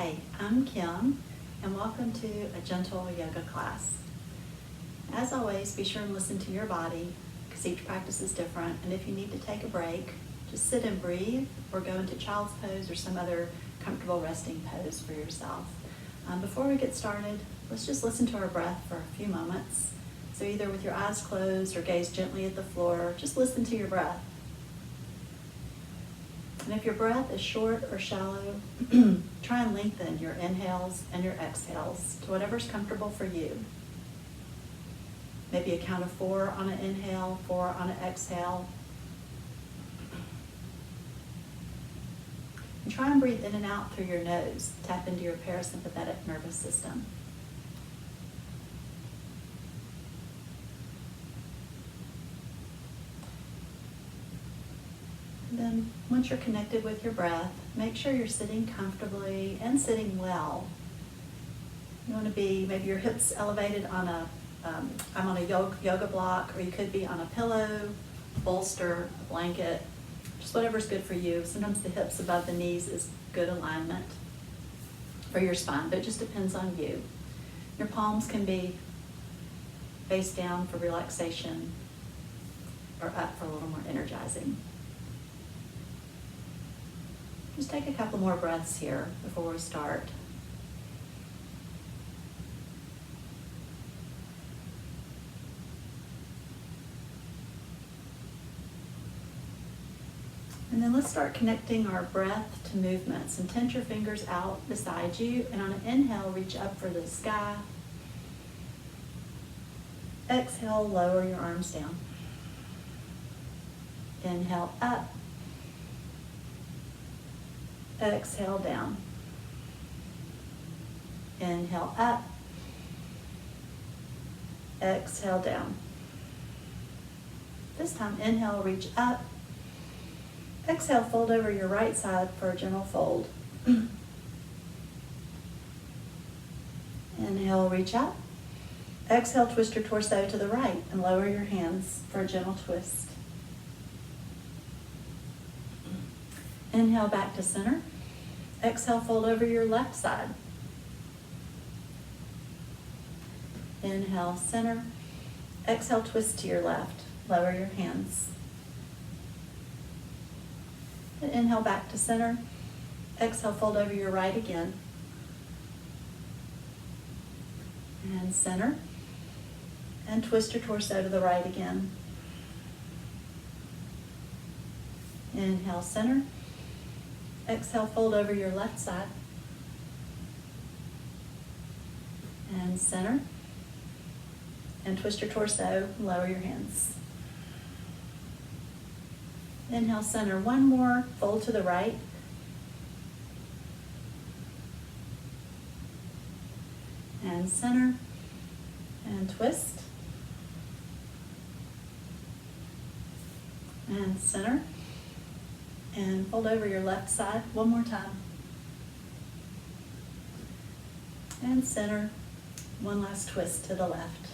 Hi, I'm Kim, and welcome to a gentle yoga class. As always, be sure and listen to your body, because each practice is different, and if you need to take a break, just sit and breathe, or go into child's pose or some other comfortable resting pose for yourself. Before we get started, let's just listen to our breath for a few moments. So either with your eyes closed or gaze gently at the floor, just listen to your breath. And if your breath is short or shallow, try and lengthen your inhales and your exhales to whatever's comfortable for you. Maybe a count of 4 on an inhale, 4 on an exhale. And try and breathe in and out through your nose. Tap into your parasympathetic nervous system. Then, once you're connected with your breath, make sure you're sitting comfortably and sitting well. You want to be, maybe your hips elevated on I'm on a yoga block, or you could be on a pillow, bolster, a blanket, just whatever's good for you. Sometimes the hips above the knees is good alignment for your spine, but it just depends on you. Your palms can be face down for relaxation, or up for a little more energizing. Just take a couple more breaths here before we start. And then let's start connecting our breath to movements. And tense your fingers out beside you. And on an inhale, reach up for the sky. Exhale, lower your arms down. Inhale, up. Exhale, down. Inhale, up. Exhale, down. This time, inhale, reach up. Exhale, fold over your right side for a gentle fold. Inhale, reach up. Exhale, twist your torso to the right and lower your hands for a gentle twist. Inhale, back to center. Exhale, fold over your left side. Inhale, center. Exhale, twist to your left. Lower your hands. And inhale, back to center. Exhale, fold over your right again. And center. And twist your torso to the right again. Inhale, center. Exhale, fold over your left side. And center. And twist your torso, lower your hands. Inhale, center. One more, fold to the right. And center. And twist. And center. And fold over your left side one more time. And center. One last twist to the left.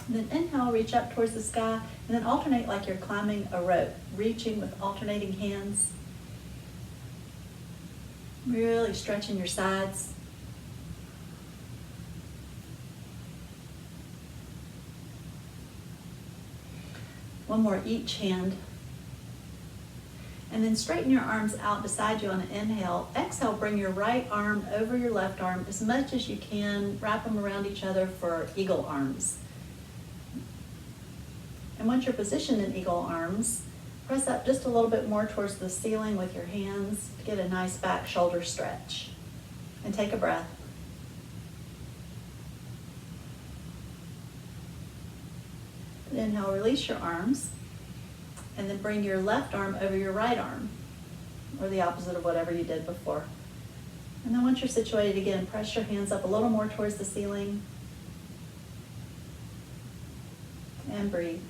And then inhale, reach up towards the sky, and then alternate like you're climbing a rope, reaching with alternating hands. Really stretching your sides. One more each hand. And then straighten your arms out beside you on an inhale. Exhale, bring your right arm over your left arm as much as you can. Wrap them around each other for eagle arms. And once you're positioned in eagle arms, press up just a little bit more towards the ceiling with your hands to get a nice back shoulder stretch. And take a breath. Inhale, release your arms, and then bring your left arm over your right arm, or the opposite of whatever you did before. And then once you're situated again, press your hands up a little more towards the ceiling, and breathe.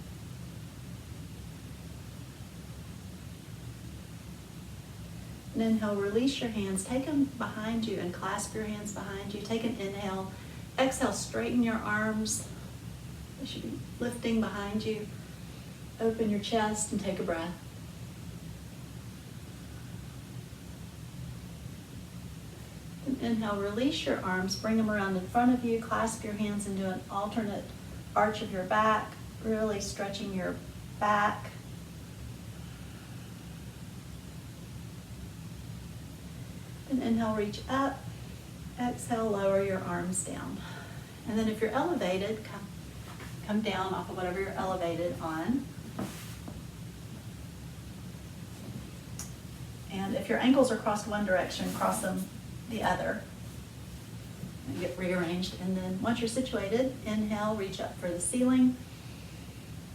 And inhale, release your hands, take them behind you and clasp your hands behind you. Take an inhale. Exhale, straighten your arms. They should be lifting behind you. Open your chest and take a breath. Inhale, release your arms, bring them around in front of you, clasp your hands and do an alternate arch of your back, really stretching your back. And inhale, reach up. Exhale, lower your arms down. And then if you're elevated, come down off of whatever you're elevated on. And if your ankles are crossed one direction, cross them the other. And get rearranged. And then once you're situated, inhale, reach up for the ceiling.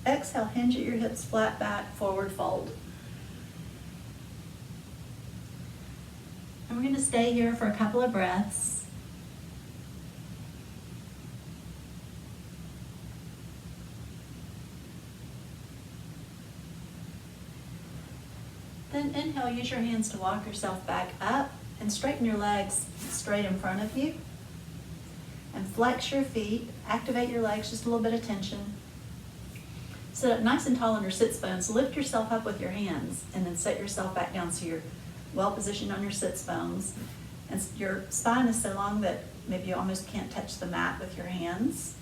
Exhale, hinge at your hips, flat back, forward fold. And we're going to stay here for a couple of breaths. Then inhale, use your hands to walk yourself back up and straighten your legs straight in front of you. And flex your feet, activate your legs, just a little bit of tension. Sit up nice and tall on your sits bones. Lift yourself up with your hands and then set yourself back down so you're well positioned on your sits bones. And your spine is so long that maybe you almost can't touch the mat with your hands.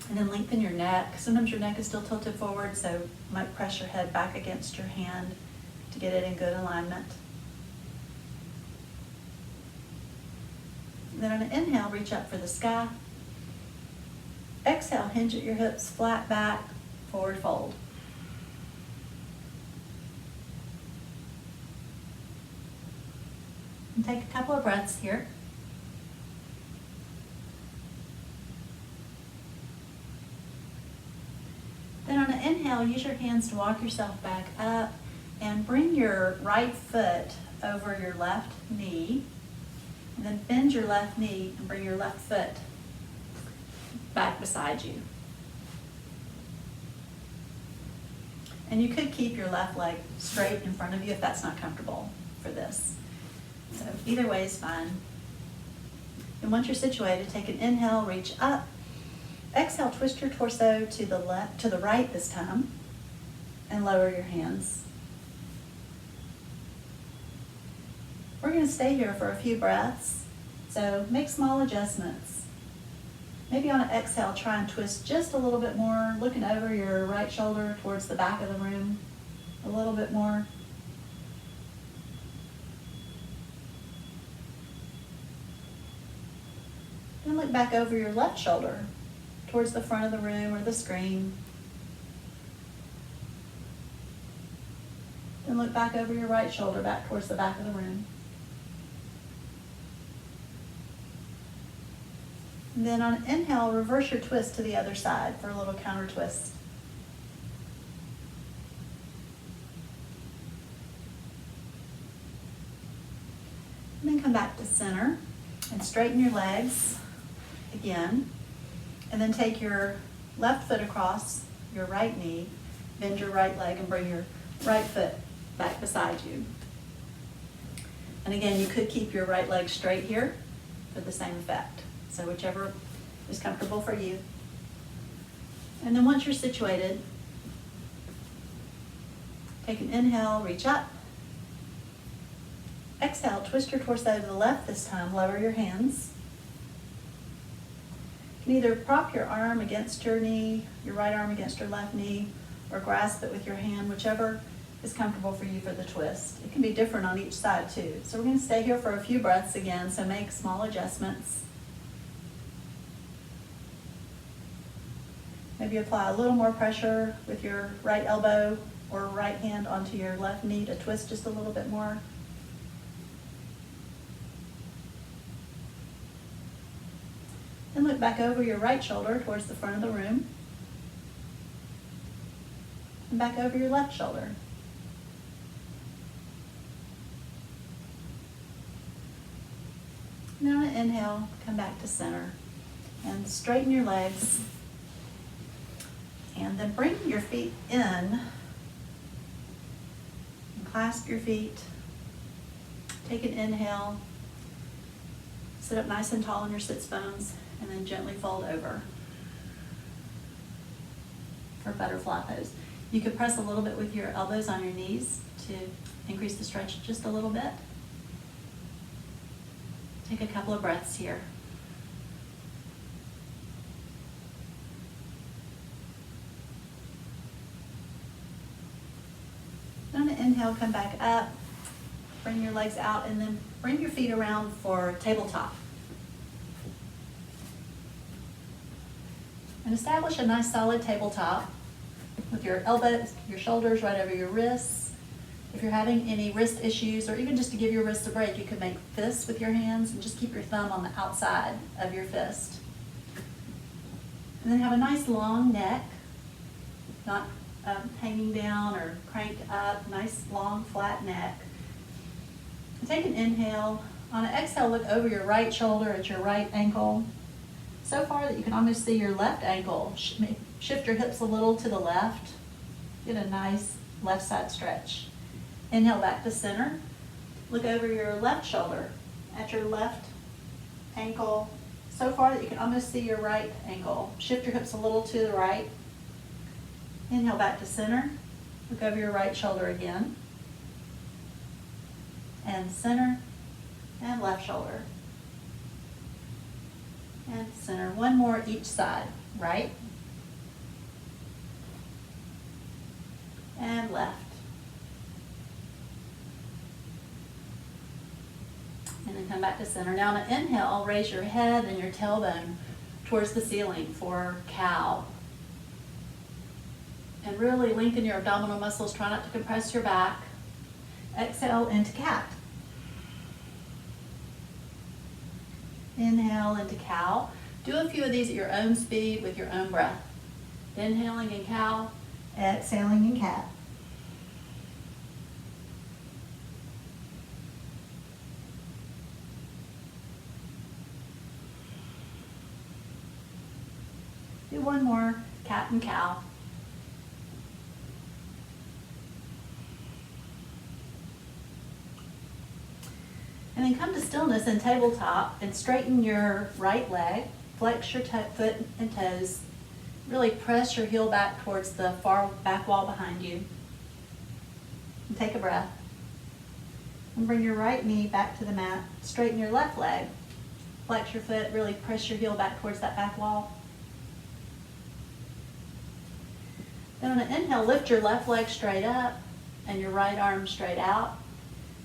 And then lengthen your neck. Sometimes your neck is still tilted forward, so you might press your head back against your hand to get it in good alignment. And then on an inhale, reach up for the sky. Exhale, hinge at your hips, flat back, forward fold. And take a couple of breaths here. Then on an inhale, use your hands to walk yourself back up and bring your right foot over your left knee. And then bend your left knee and bring your left foot back beside you. And you could keep your left leg straight in front of you if that's not comfortable for this. So either way is fine. And once you're situated, take an inhale, reach up. Exhale, twist your torso to the right this time, and lower your hands. We're going to stay here for a few breaths, so make small adjustments. Maybe on an exhale, try and twist just a little bit more, looking over your right shoulder towards the back of the room, a little bit more. Then look back over your left shoulder towards the front of the room or the screen. Then look back over your right shoulder back towards the back of the room. And then on an inhale, reverse your twist to the other side for a little counter twist. And then come back to center and straighten your legs again. And then take your left foot across your right knee, bend your right leg and bring your right foot back beside you. And again, you could keep your right leg straight here for the same effect. So whichever is comfortable for you. And then once you're situated, take an inhale, reach up. Exhale, twist your torso to the left this time, lower your hands. You can either prop your arm against your knee, your right arm against your left knee, or grasp it with your hand, whichever is comfortable for you for the twist. It can be different on each side too. So we're going to stay here for a few breaths again, so make small adjustments. Maybe apply a little more pressure with your right elbow or right hand onto your left knee to twist just a little bit more. Then look back over your right shoulder towards the front of the room. And back over your left shoulder. Now on an inhale, come back to center and straighten your legs. And then bring your feet in and clasp your feet. Take an inhale. Sit up nice and tall on your sits bones and then gently fold over for butterfly pose. You could press a little bit with your elbows on your knees to increase the stretch just a little bit. Take a couple of breaths here. On an inhale, come back up, bring your legs out, and then bring your feet around for tabletop. And establish a nice solid tabletop with your elbows, your shoulders right over your wrists. If you're having any wrist issues, or even just to give your wrist a break, you could make fists with your hands and just keep your thumb on the outside of your fist. And then have a nice long neck, not hanging down or cranked up, nice long flat neck. And take an inhale. On an exhale, look over your right shoulder at your right ankle, so far that you can almost see your left ankle. Shift your hips a little to the left. Get a nice left side stretch. Inhale back to center. Look over your left shoulder at your left ankle, so far that you can almost see your right ankle. Shift your hips a little to the right. Inhale back to center. Look over your right shoulder again. And center and left shoulder. And center. One more each side. Right and left. And then come back to center. Now on an inhale, raise your head and your tailbone towards the ceiling for cow. And really lengthen your abdominal muscles. Try not to compress your back. Exhale into cat. Inhale into cow. Do a few of these at your own speed with your own breath. Inhaling in cow, exhaling in cat. Do one more, cat and cow. And then come to stillness in tabletop and straighten your right leg, flex your foot and toes. Really press your heel back towards the far back wall behind you. And take a breath. And bring your right knee back to the mat. Straighten your left leg. Flex your foot, really press your heel back towards that back wall. Then on an inhale, lift your left leg straight up and your right arm straight out.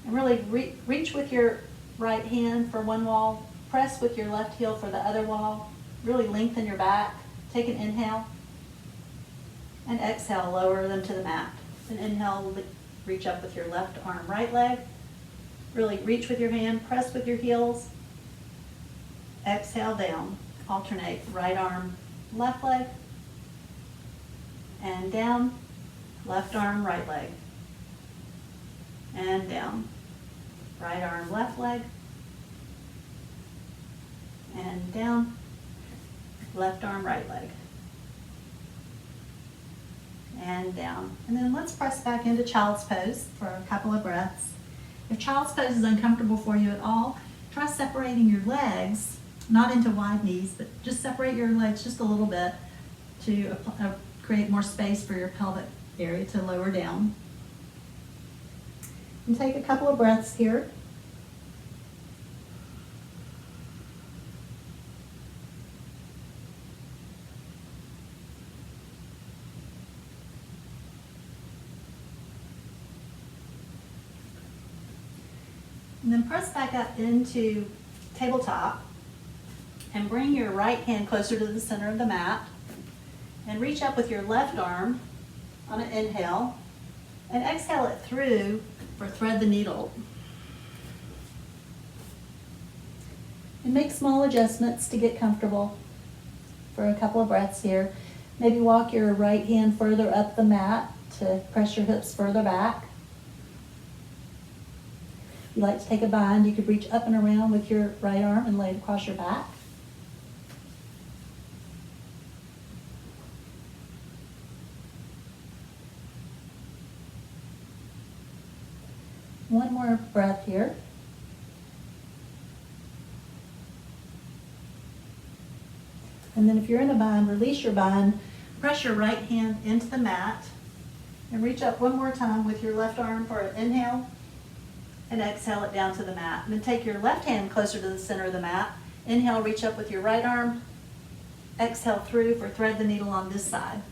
And really reach with your right hand for one wall. Press with your left heel for the other wall. Really lengthen your back. Take an inhale. And exhale, lower them to the mat. And inhale, reach up with your left arm, right leg. Really reach with your hand, press with your heels. Exhale down. Alternate right arm, left leg. And down, left arm, right leg. And down. Right arm, left leg. And down. Left arm, right leg. And down. And then let's press back into child's pose for a couple of breaths. If child's pose is uncomfortable for you at all, try separating your legs, not into wide knees, but just separate your legs just a little bit to create more space for your pelvic area to lower down. And take a couple of breaths here. And then press back up into tabletop and bring your right hand closer to the center of the mat and reach up with your left arm on an inhale and exhale it through for thread the needle. And make small adjustments to get comfortable for a couple of breaths here. Maybe walk your right hand further up the mat to press your hips further back. If you like to take a bind, you could reach up and around with your right arm and lay it across your back. One more breath here. And then if you're in a bind, release your bind, press your right hand into the mat, and reach up one more time with your left arm for an inhale, And exhale it down to the mat. And then take your left hand closer to the center of the mat. Inhale, reach up with your right arm. Exhale through for thread the needle on this side.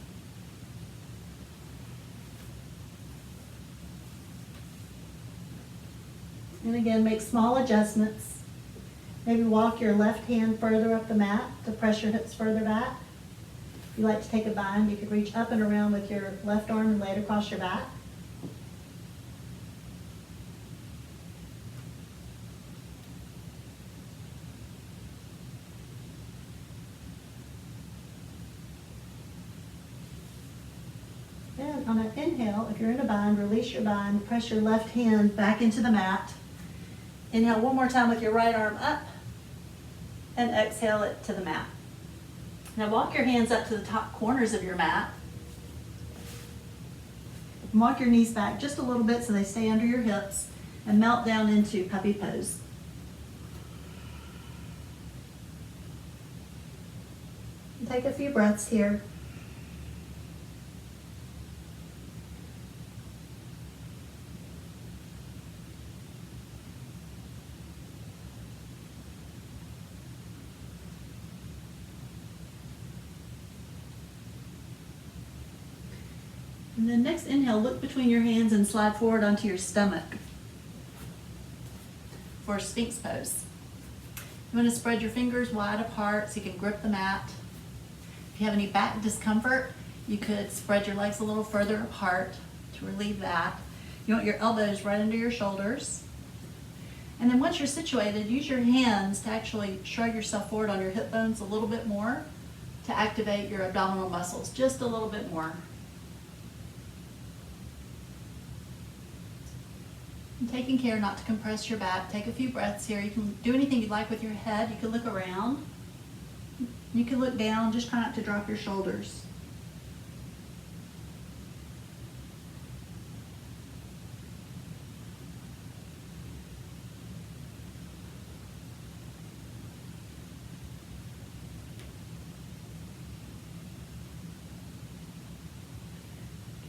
And again, make small adjustments. Maybe walk your left hand further up the mat to press your hips further back. If you like to take a bind, you could reach up and around with your left arm and lay it across your back. And on an inhale, if you're in a bind, release your bind, press your left hand back into the mat. Inhale one more time with your right arm up, and exhale it to the mat. Now walk your hands up to the top corners of your mat. And walk your knees back just a little bit so they stay under your hips, and melt down into puppy pose. And take a few breaths here. And then next inhale, look between your hands and slide forward onto your stomach for Sphinx pose. You want to spread your fingers wide apart so you can grip the mat. If you have any back discomfort, you could spread your legs a little further apart to relieve that. You want your elbows right under your shoulders. And then once you're situated, use your hands to actually shrug yourself forward on your hip bones a little bit more to activate your abdominal muscles, just a little bit more. And taking care not to compress your back. Take a few breaths here. You can do anything you'd like with your head. You can look around. You can look down. Just try not to drop your shoulders.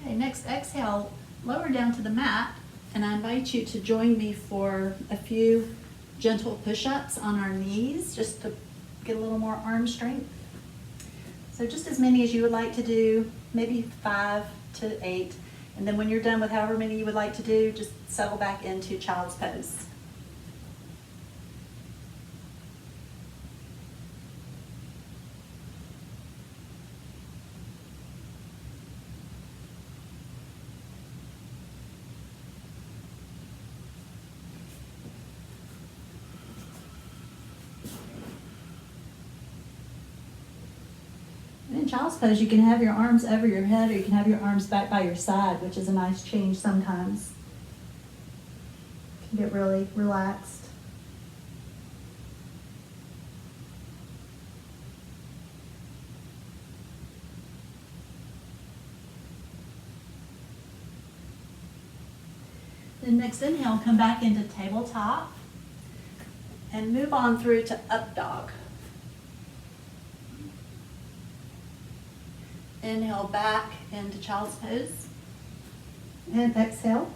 Okay, next exhale, lower down to the mat. And I invite you to join me for a few gentle push-ups on our knees, just to get a little more arm strength. So just as many as you would like to do, maybe 5 to 8. And then when you're done with however many you would like to do, just settle back into child's pose. In child's pose, you can have your arms over your head, or you can have your arms back by your side, which is a nice change sometimes. You can get really relaxed. Then next inhale, come back into tabletop and move on through to up dog. Inhale back into child's pose. And exhale.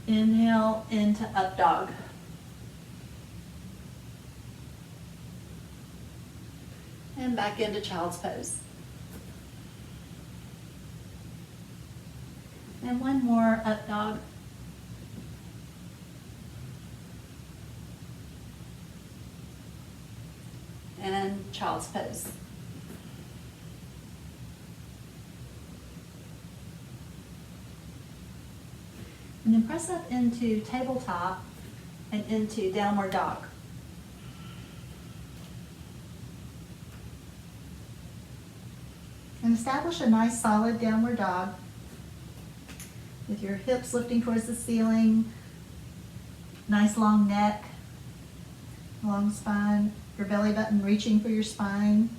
Inhale into up dog. And back into child's pose. And one more up dog. And child's pose. And then press up into tabletop and into downward dog. And establish a nice solid downward dog with your hips lifting towards the ceiling, nice long neck, long spine, your belly button reaching for your spine.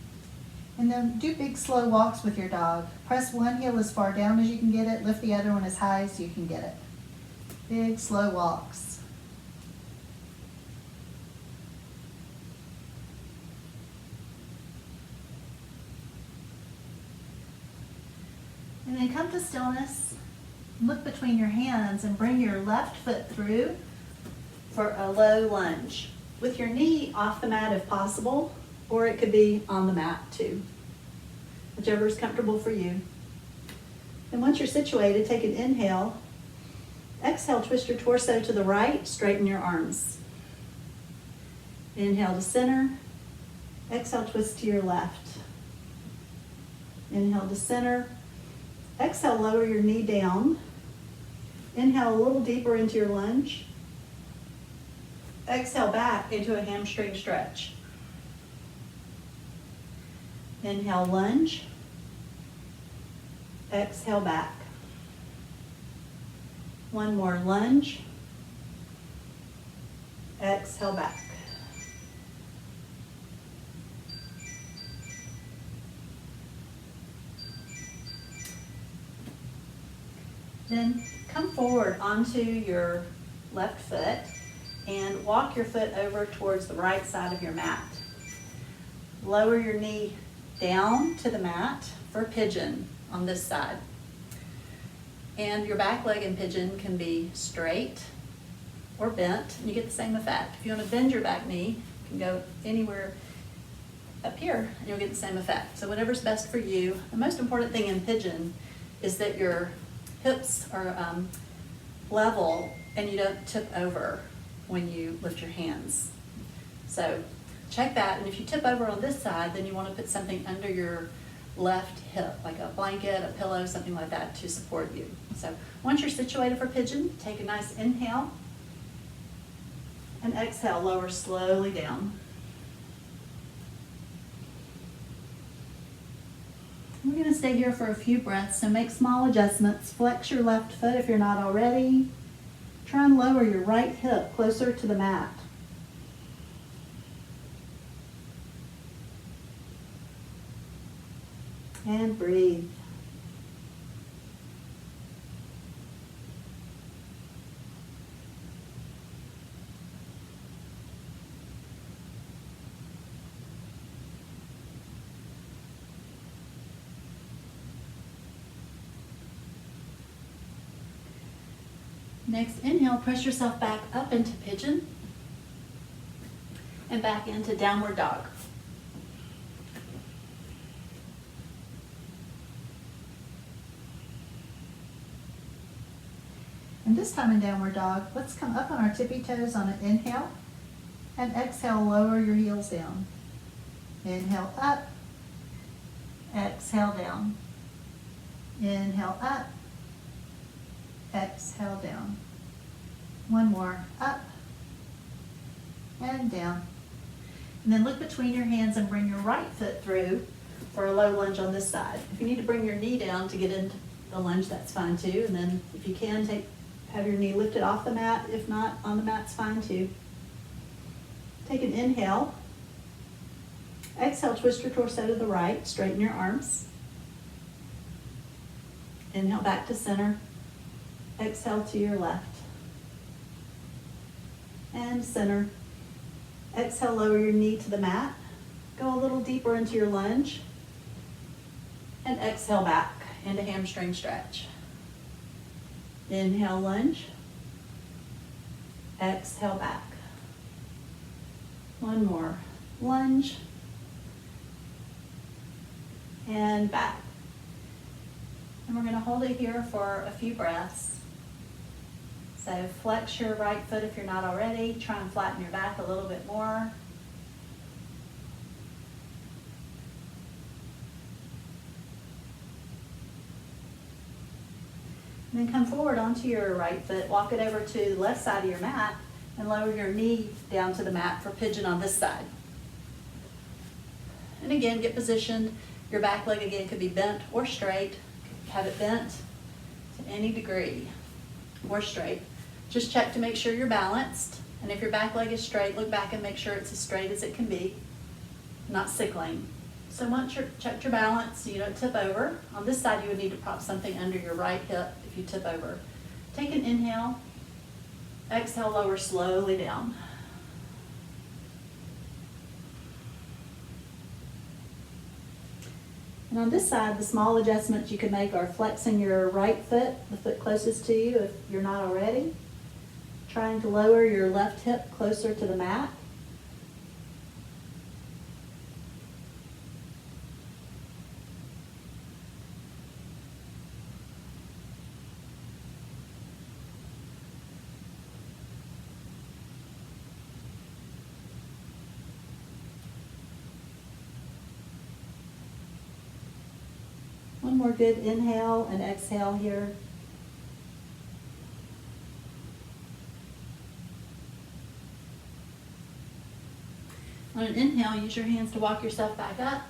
And then do big slow walks with your dog. Press one heel as far down as you can get it, lift the other one as high as you can get it. Big, slow walks. And then come to stillness Look between your hands and bring your left foot through for a low lunge, with your knee off the mat if possible, or it could be on the mat too, whichever is comfortable for you. And once you're situated, take an inhale. Exhale, twist your torso to the right, straighten your arms. Inhale to center. Exhale, twist to your left. Inhale to center. Exhale, lower your knee down. Inhale a little deeper into your lunge. Exhale back into a hamstring stretch. Inhale, lunge. Exhale, back. One more lunge. Exhale, back. Then come forward onto your left foot and walk your foot over towards the right side of your mat. Lower your knee down to the mat for pigeon on this side. And your back leg in pigeon can be straight or bent, and you get the same effect. If you want to bend your back knee, you can go anywhere up here, and you'll get the same effect. So whatever's best for you. The most important thing in pigeon is that your hips are level and you don't tip over when you lift your hands. So check that, and if you tip over on this side, then you want to put something under your left hip, like a blanket, a pillow, something like that to support you. So once you're situated for pigeon, take a nice inhale and exhale, lower slowly down. We're going to stay here for a few breaths, so make small adjustments. Flex your left foot if you're not already. Try and lower your right hip closer to the mat. And breathe. Next inhale, press yourself back up into pigeon and back into downward dog. And this time in downward dog, let's come up on our tippy toes on an inhale and exhale, lower your heels down. Inhale up, exhale down. Inhale up, exhale down. One more, up and down. And then look between your hands and bring your right foot through for a low lunge on this side. If you need to bring your knee down to get into the lunge, that's fine too. And then if you can, have your knee lifted off the mat. If not, on the mat's fine too. Take an inhale. Exhale, twist your torso to the right, straighten your arms. Inhale back to center. Exhale to your left. And center. Exhale, lower your knee to the mat. Go a little deeper into your lunge. And exhale back into hamstring stretch. Inhale, lunge. Exhale, back. One more. Lunge. And back. And we're going to hold it here for a few breaths. So flex your right foot if you're not already. Try and flatten your back a little bit more. And then come forward onto your right foot. Walk it over to the left side of your mat and lower your knee down to the mat for pigeon on this side. And again, get positioned. Your back leg again could be bent or straight. Have it bent to any degree or straight. Just check to make sure you're balanced. And if your back leg is straight, look back and make sure it's as straight as it can be, not sickling. So once you're checked your balance, so you don't tip over. On this side, you would need to prop something under your right hip if you tip over. Take an inhale. Exhale, lower slowly down. And on this side, the small adjustments you can make are flexing your right foot, the foot closest to you if you're not already. Trying to lower your left hip closer to the mat. One more good inhale and exhale here. On an inhale, use your hands to walk yourself back up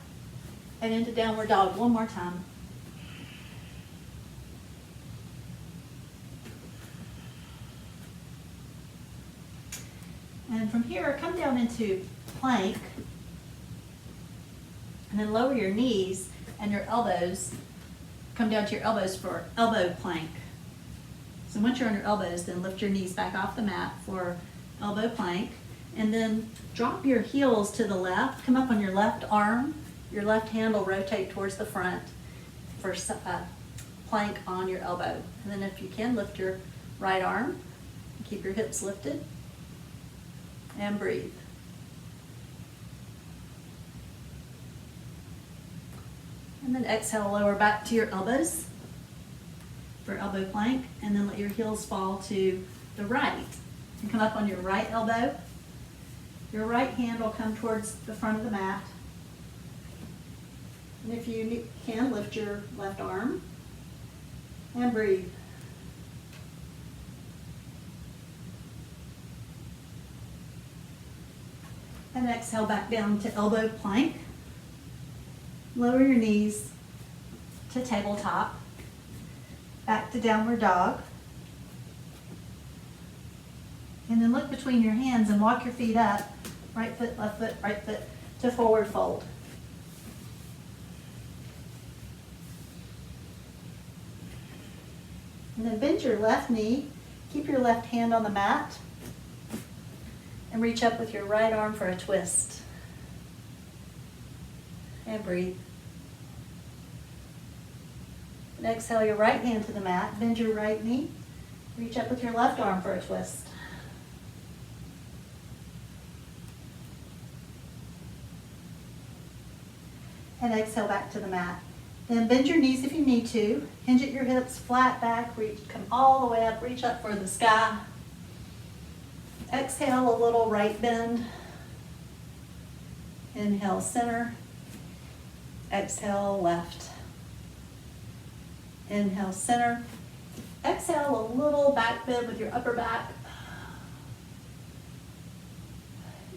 and into downward dog one more time. And from here, come down into plank and then lower your knees and your elbows. Come down to your elbows for elbow plank. So once you're on your elbows, then lift your knees back off the mat for elbow plank. And then drop your heels to the left. Come up on your left arm. Your left hand will rotate towards the front for plank on your elbow. And then if you can, lift your right arm. Keep your hips lifted. And breathe. And then exhale, lower back to your elbows for elbow plank. And then let your heels fall to the right. And come up on your right elbow. Your right hand will come towards the front of the mat. And if you can, lift your left arm and breathe. And exhale back down to elbow plank. Lower your knees to tabletop. Back to downward dog. And then look between your hands and walk your feet up. Right foot, right foot to forward fold. And then bend your left knee. Keep your left hand on the mat. And reach up with your right arm for a twist. And breathe. And exhale your right hand to the mat. Bend your right knee. Reach up with your left arm for a twist. And exhale back to the mat. Then bend your knees if you need to. Hinge at your hips, flat back, come all the way up, reach up for the sky. Exhale a little right bend. Inhale center. Exhale left. Inhale center. Exhale a little back bend with your upper back.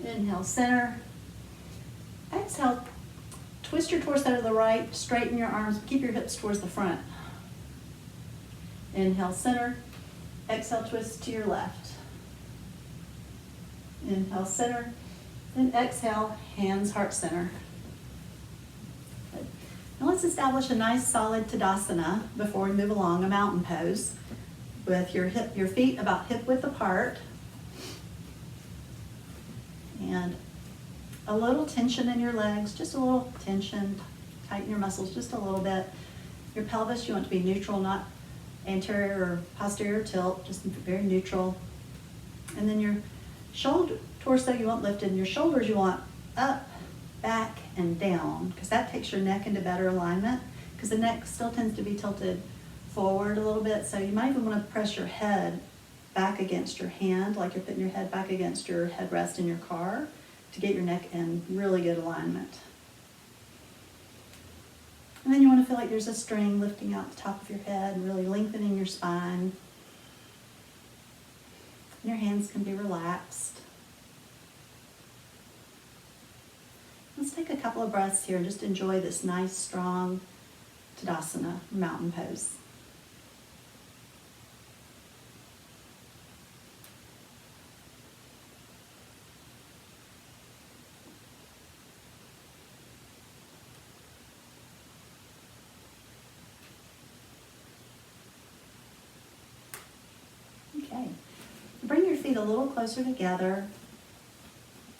Inhale center. Exhale. Twist your torso to the right, straighten your arms, keep your hips towards the front. Inhale, center. Exhale, twist to your left. Inhale, center. Then exhale, hands, heart center. Good. Now let's establish a nice solid Tadasana before we move along, a mountain pose, with your feet about hip width apart. And a little tension in your legs, just a little tension. Tighten your muscles just a little bit. Your pelvis, you want to be neutral, not anterior or posterior tilt, just very neutral. And then your torso you want lifted, and your shoulders you want up, back, and down, because that takes your neck into better alignment, because the neck still tends to be tilted forward a little bit. So you might even want to press your head back against your hand, like you're putting your head back against your headrest in your car, to get your neck in really good alignment. And then you want to feel like there's a string lifting out the top of your head and really lengthening your spine. And your hands can be relaxed. Let's take a couple of breaths here and just enjoy this nice, strong Tadasana, mountain pose. Okay, bring your feet a little closer together.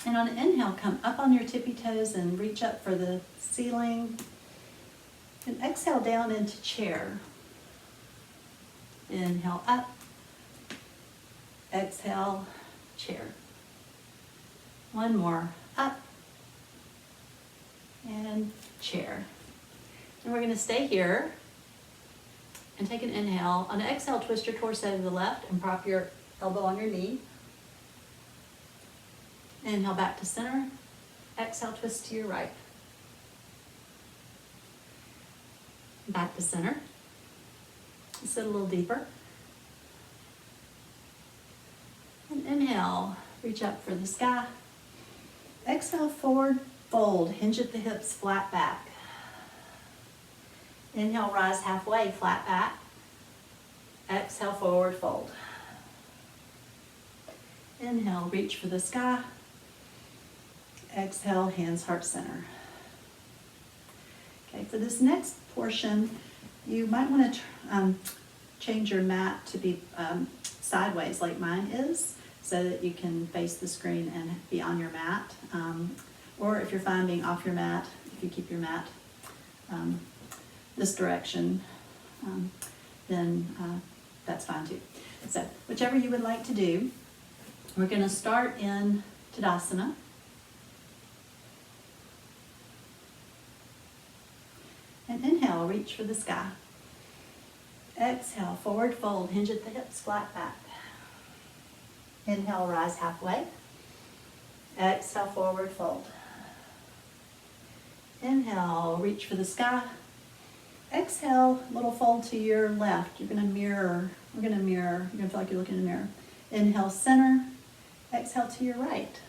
And on an inhale, come up on your tippy toes and reach up for the ceiling. And exhale down into chair. Inhale up. Exhale, chair. One more, up. And chair. And we're going to stay here and take an inhale. On an exhale, twist your torso to the left and prop your elbow on your knee. Inhale back to center. Exhale, twist to your right. Back to center. Sit a little deeper. And inhale, reach up for the sky. Exhale, forward fold. Hinge at the hips, flat back. Inhale, rise halfway, flat back. Exhale, forward fold. Inhale, reach for the sky. Exhale, hands heart center. Okay, for this next portion, you might want to change your mat to be sideways like mine is, so that you can face the screen and be on your mat. Or if you're fine being off your mat, if you keep your mat this direction, then that's fine too. So whichever you would like to do, we're going to start in Tadasana. And inhale, reach for the sky. Exhale, forward fold, hinge at the hips, flat back. Inhale, rise halfway. Exhale, forward fold. Inhale, reach for the sky. Exhale, little fold to your left. You're going to mirror. We're going to mirror. You're going to feel like you're looking in the mirror. Inhale, center. Exhale to your right.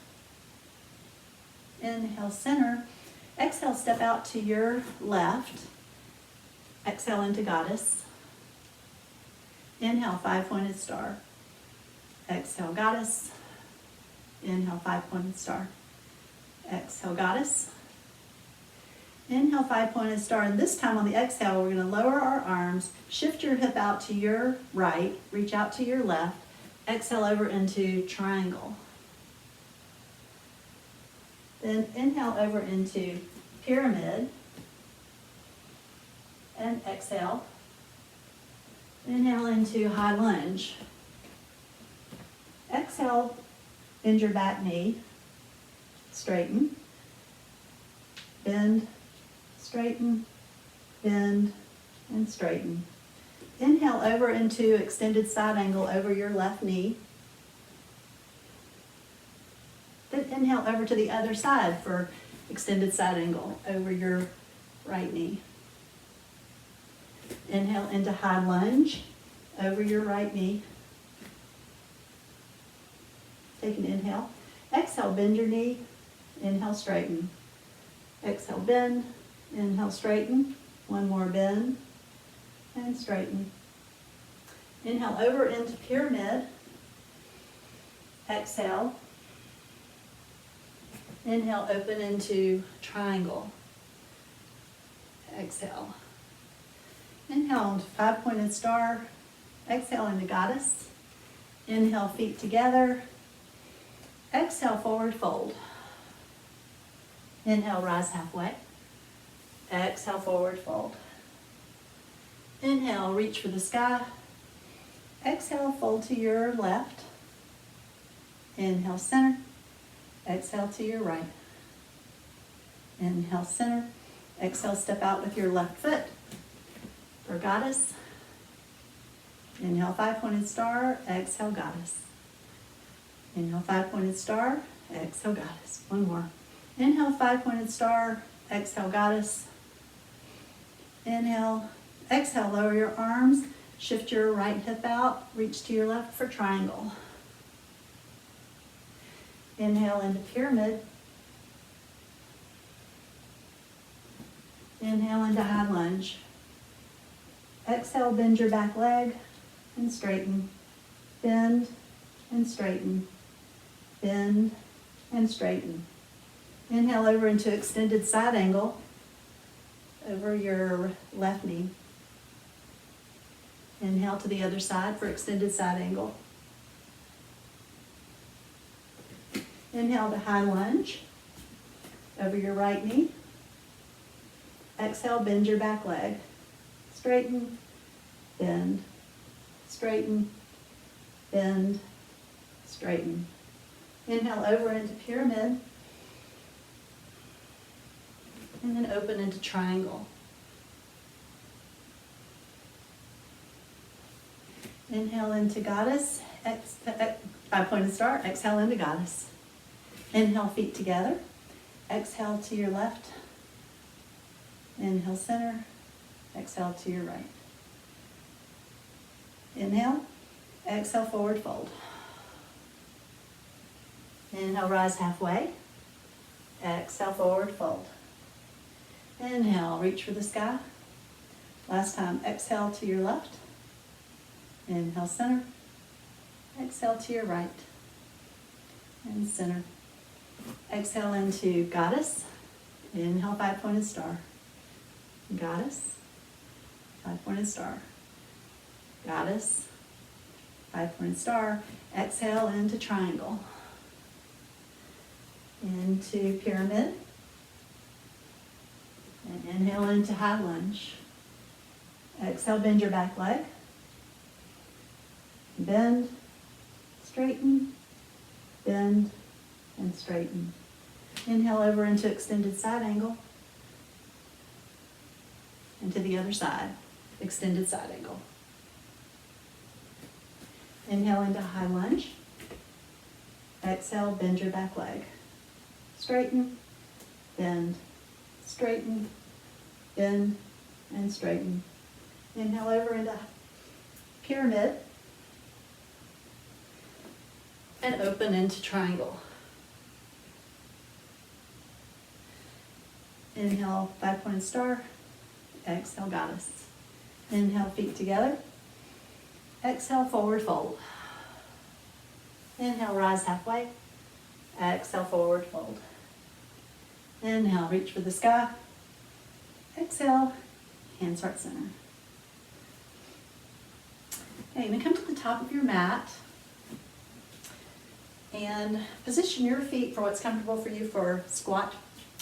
Inhale, center. Exhale, step out to your left. Exhale into goddess. Inhale, 5-pointed star. Exhale, goddess. Inhale, 5-pointed star. Exhale, goddess. Inhale, 5-pointed star. And this time on the exhale, we're going to lower our arms, shift your hip out to your right, reach out to your left. Exhale over into triangle. Then inhale over into pyramid. And exhale. Inhale into high lunge. Exhale, bend your back knee. Straighten. Bend, straighten, bend, and straighten. Inhale over into extended side angle over your left knee. Then inhale over to the other side for extended side angle over your right knee. Inhale into high lunge over your right knee. Take an inhale. Exhale, bend your knee. Inhale, straighten. Exhale, bend. Inhale, straighten. One more bend. And straighten. Inhale over into pyramid. Exhale. Inhale, open into triangle. Exhale. Inhale into 5-pointed star. Exhale into goddess. Inhale, feet together. Exhale, forward fold. Inhale, rise halfway. Exhale, forward fold. Inhale, reach for the sky. Exhale, fold to your left. Inhale, center. Exhale to your right. Inhale, center. Exhale, step out with your left foot for goddess. Inhale, 5-pointed star. Exhale, goddess. Inhale, 5-pointed star. Exhale, goddess. One more. Inhale, 5-pointed star. Exhale, goddess. Inhale. Exhale, lower your arms. Shift your right hip out. Reach to your left for triangle. Inhale into pyramid. Inhale into high lunge. Exhale, bend your back leg and straighten. Bend and straighten. Bend and straighten. Inhale over into extended side angle over your left knee. Inhale to the other side for extended side angle. Inhale to high lunge over your right knee. Exhale, bend your back leg. Straighten, bend, straighten, bend, straighten. Inhale over into pyramid. And then open into triangle. Inhale into goddess. 5-pointed star. Exhale into goddess. Inhale, feet together. Exhale to your left. Inhale, center. Exhale to your right. Inhale. Exhale, forward fold. Inhale, rise halfway. Exhale, forward fold. Inhale, reach for the sky. Last time, exhale to your left. Inhale, center. Exhale to your right. And center. Exhale into goddess. Inhale, 5-pointed star. Goddess. 5-pointed star. Goddess. 5-pointed star. Exhale into triangle. Into pyramid. And inhale into high lunge. Exhale, bend your back leg. Bend, straighten, bend, and straighten. Inhale over into extended side angle. And to the other side, extended side angle. Inhale into high lunge. Exhale, bend your back leg. Straighten, bend, straighten, bend, and straighten. Inhale over into pyramid. And open into triangle. Inhale, 5-pointed star. Exhale, goddess. Inhale, feet together. Exhale, forward fold. Inhale, rise halfway. Exhale, forward fold. Inhale, reach for the sky. Exhale, hands heart center. Okay, you're gonna come to the top of your mat and position your feet for what's comfortable for you for squat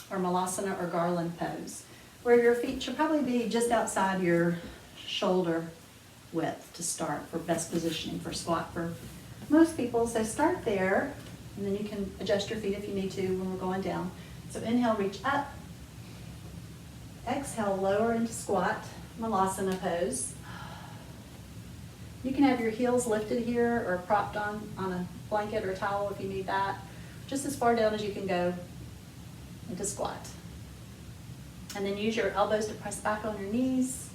or malasana or garland pose, where your feet should probably be just outside your shoulder width to start for best positioning for squat for most people. So start there, and then you can adjust your feet if you need to when we're going down. So inhale, reach up. Exhale, lower into squat, malasana pose. You can have your heels lifted here or propped on a blanket or towel if you need that. Just as far down as you can go into squat. And then use your elbows to press back on your knees.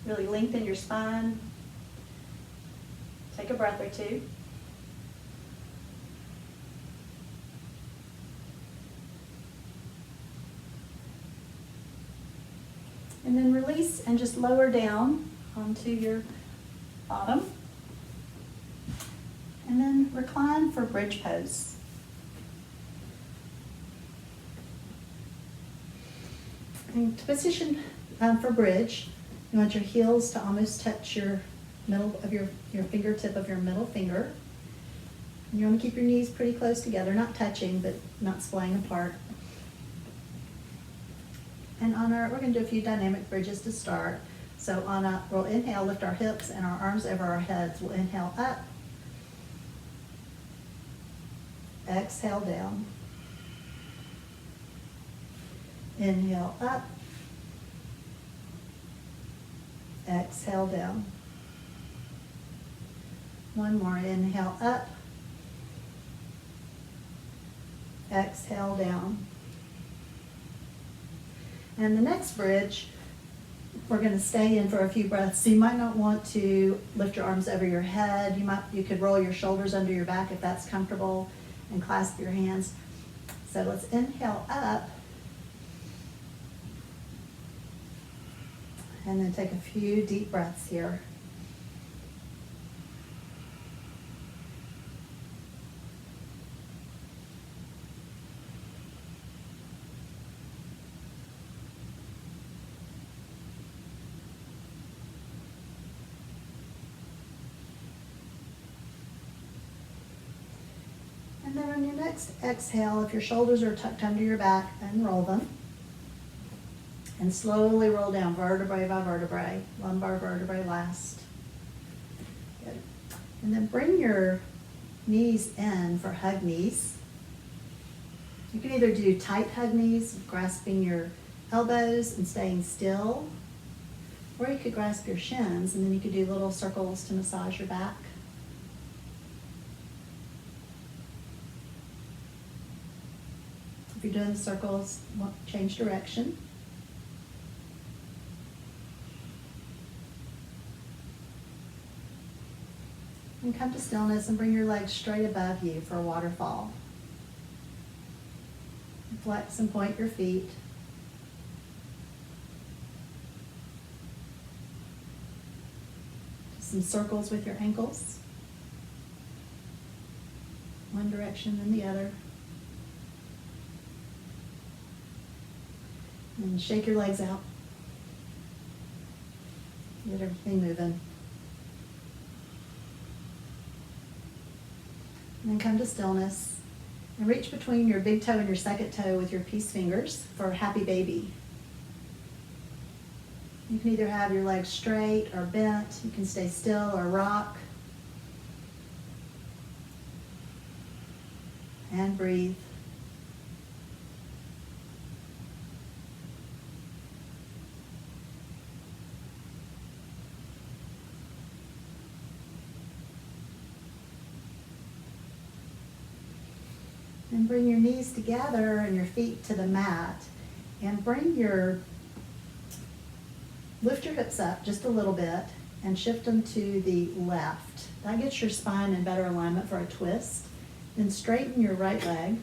Really lengthen your spine. Take a breath or two. And then release and just lower down onto your bottom. And then recline for bridge pose. And to position for bridge, you want your heels to almost touch your middle of your fingertip of your middle finger. And you want to keep your knees pretty close together, not touching, but not splaying apart. And we're going to do a few dynamic bridges to start. So we'll inhale, lift our hips and our arms over our heads. We'll inhale up. Exhale down. Inhale up. Exhale down. One more, inhale up. Exhale down. And the next bridge, we're going to stay in for a few breaths. So you might not want to lift your arms over your head. You could roll your shoulders under your back if that's comfortable and clasp your hands. So let's inhale up. And then take a few deep breaths here. And then on your next exhale, if your shoulders are tucked under your back, unroll them. And slowly roll down vertebrae by vertebrae, lumbar vertebrae last. Good. And then bring your knees in for hug knees. You can either do tight hug knees, grasping your elbows and staying still, or you could grasp your shins and then you could do little circles to massage your back. If you're doing the circles, change direction. And come to stillness and bring your legs straight above you for a waterfall. Flex and point your feet. Do some circles with your ankles. One direction and the other. And shake your legs out. Get everything moving. And then come to stillness and reach between your big toe and your second toe with your peace fingers for happy baby. You can either have your legs straight or bent. You can stay still or rock. And breathe. And bring your knees together and your feet to the mat. And lift your hips up just a little bit and shift them to the left. That gets your spine in better alignment for a twist. Then straighten your right leg.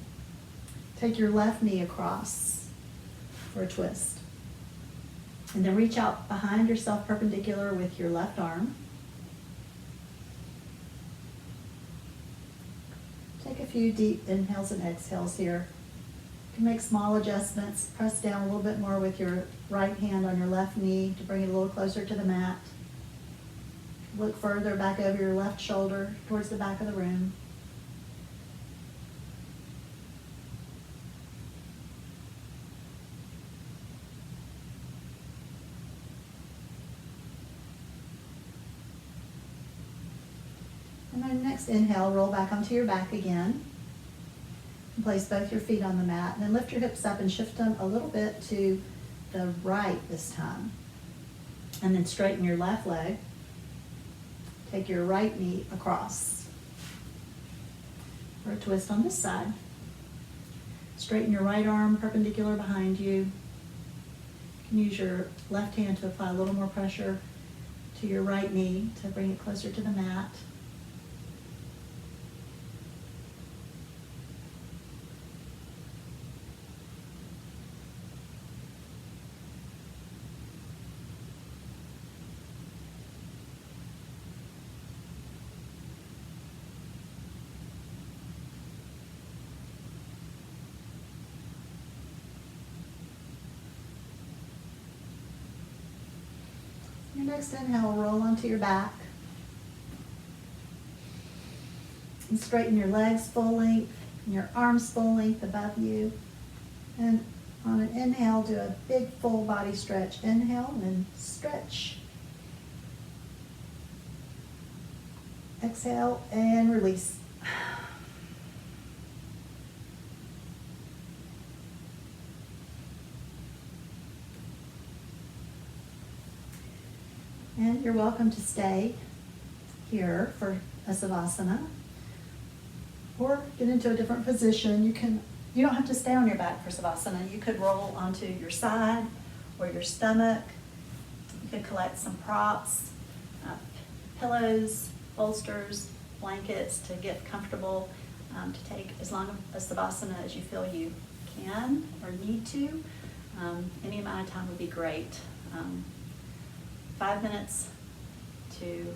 Take your left knee across for a twist. And then reach out behind yourself perpendicular with your left arm. Take a few deep inhales and exhales here. You can make small adjustments. Press down a little bit more with your right hand on your left knee to bring it a little closer to the mat. Look further back over your left shoulder towards the back of the room. And then next inhale, roll back onto your back again. And place both your feet on the mat. And then lift your hips up and shift them a little bit to the right this time. And then straighten your left leg. Take your right knee across for a twist on this side. Straighten your right arm perpendicular behind you. You can use your left hand to apply a little more pressure to your right knee to bring it closer to the mat. Your next inhale, roll onto your back. And straighten your legs full length and your arms full length above you. And on an inhale, do a big full body stretch. Inhale and then stretch. Exhale and release. And you're welcome to stay here for a Savasana or get into a different position. You don't have to stay on your back for Savasana. You could roll onto your side or your stomach. You could collect some props, pillows, bolsters, blankets to get comfortable, to take as long a Savasana as you feel you can or need to. Any amount of time would be great. 5 minutes to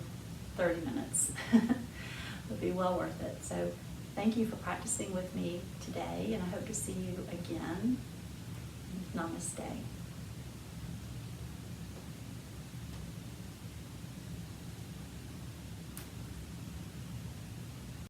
30 minutes would be well worth it. So thank you for practicing with me today, and I hope to see you again. Namaste.